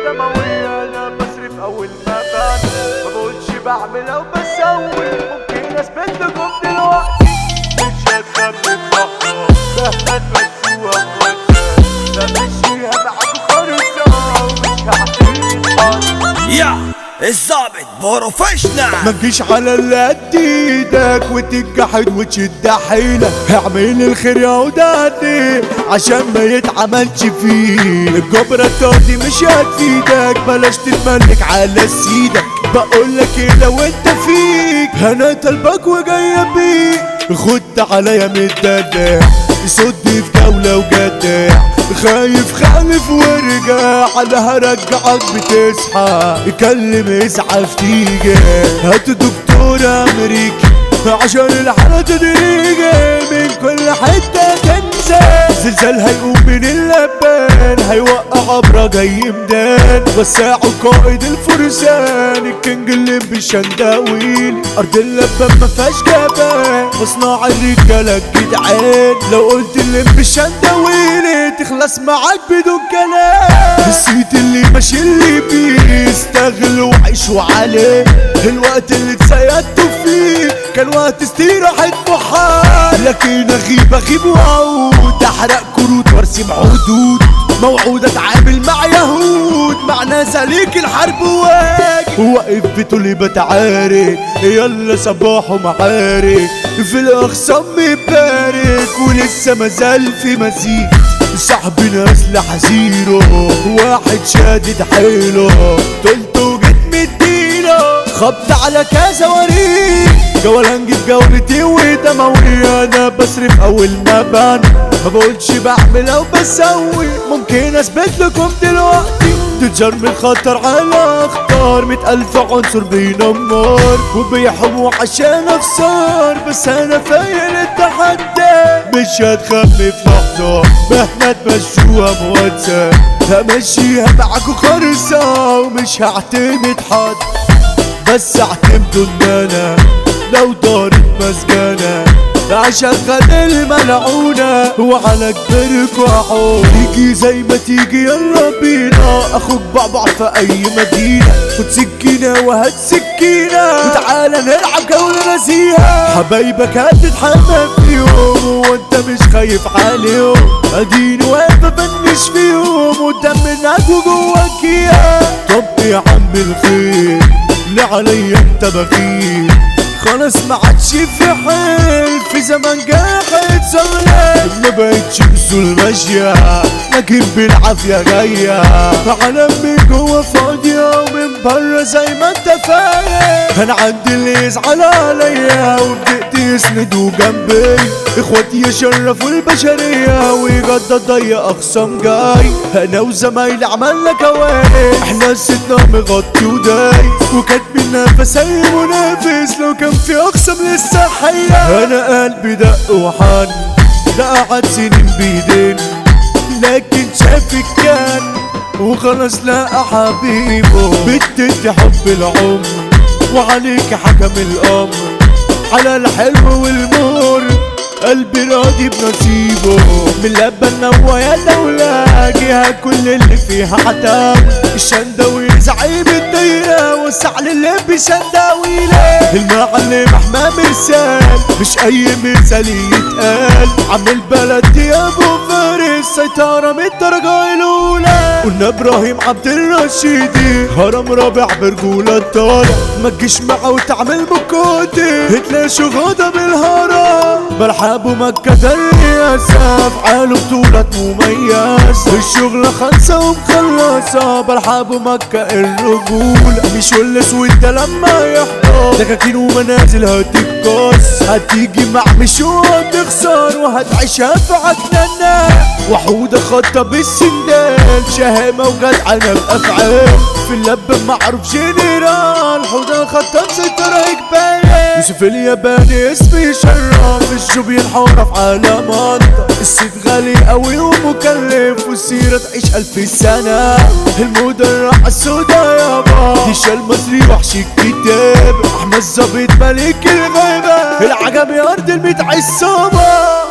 دموية انا بصرف اول ما بان ما بقولش بعمل او بسوي ممكن اثبت لكم دلوقتي مش هتخمن بحرة مهما تمشوها موزة بمشيها معاكوا خرصة ومش هعتمد يا الظابط بروفيشنال. ما تجيش على اللي قد ايدك وتتجحد وتشد حيلك. اعمل الخير يا ودادي عشان ما يتعملش فيه. الجبرة التاضي مش هتفيدك بلاش تتملك على سيدك. بقولك ايه لو انت فيك انا طالبك وجاية بيك. خدت عليا متدلع صد في جولة وجدع خايف خالف وارجع على هرجعك بتصحى كلم اسعف تيجي. هات دكتور امريكي عشان الحالة تدريجي من كل حتة تنزل. زلزال هيقوم من اللبان هيوقع عبرة جاي مدان. وساعوا قائد الفرسان الكينج اللي بالشنداويل. ارض اللبان مفيهاش جبان مصنع الرجالة الجدعان. لو قلت اللي بالشنداويل تخلص معاك بدون كلام. السيت اللي ماشي اللي بيه استغلوا وعيشوا عليه. الوقت اللي اتسيدتوا فيه كان وقت استراحة محال. لكن اغيب وعود احرق كروت وارسم حدود. موعود اتعامل مع يهود مع ناس عليك الحرب واجي. واقف بطولي بتعارك يلا صباح ومعارك. في الاخصام مبارك ولسه مازال في مزيد. صاحبنا اسلحة زيرو واحد شادد حيله طلته جيت مديله. خبط على كذا وريق جولان جيب جولتي ودموية انا بصرف اول ما بان ما بقولش بعمل او بسوي ممكن اثبت لكم دلوقتي. تتجر من خطر على اخطار 100,000 عنصر بينمر وبيحموا عشان افصار. بس انا فايل التحدي مش هتخمي في لحظة مهما تمشوها موزة. همشيها معاكوا خرصة ومش هعتمد حد بس اعتمدوا ان انا لو دارت مسجنة اشغل الملعونة وعلى كبرك وعود. تيجي زي ما تيجي يلا بينا اخوك بعبع في اي مدينة. خد سكينة وهات سكينة وتعالى نلعب جولة نزيهة. حبايبك هتتحمم فيهم وانت مش خايف عليهم. اديني واقف افنش فيهم قدام منك وجواك اياه. طب يا عم الخير اللي عليا انت بخيل خلاص ما عادش في حيل في زمن جاحد صغير. ما بقتش بسول ماشية لكن بالعافية جاية. عالم من جوا فاضية ومن برا زي ما انت فاهم. انا عندي اللي يزعل عليا وبدأت يسندوا جنبي. اخواتي يشرفوا البشرية ويجدد ضيق اخصام جاي. انا وزمايلي عملنا كوارث احنا ستنا مغطي وداي. وكاتبين نفس اي منافس لو كان في اقسم لسه حية. انا قلبي دق وحن ده قعد سنين بيدين لكن شافك كان وخلاص لقى حبيبه. بتدي حب العمر وعليك حكم الامر. على الحلو والمر قلبي راضي بنصيبه. من لبن نوايا دولة جهة كل اللي فيها عتاب. الشنداوي زعيم الدايرة وسع للب شنداويلة. المعلم احمد مرسال مش اي مرسال يتقال. عامل بلد يا ابو فارس سيطرة من الدرجة الاولى. قلنا ابراهيم عبد الرشيدي هرم رابع برجولة طالع. ما تجيش معه وتعمل مكوتي هتلاقي شغادة بالهرم. مرحبا مكة الرئاسة افعاله بطولة مميز. الشغلة خلصة ومخلصة مرحبا مكة الرجولة. مش والاسود ده لما يحضر دكاكين ومنازل هتتكاس. هتيجي مع مش وهتخسر وهتعيشها في عدنانة. وحودة خطة بالسندال شهامة وجدعنة بأفعال. في اللب معروف جنرال حودة خطة مسيطرة إجباري. يوسف الياباني اسمي شرف الشوب ينحرف على منطق. الصيت غالي قوي ومكلف والسيرة تعيش 1000 سنة. المدرع السودا يابا ديشا المصري وحش الكتاب. احمد الظابط ملك الغابة العجم يا ارض الميت عصابة.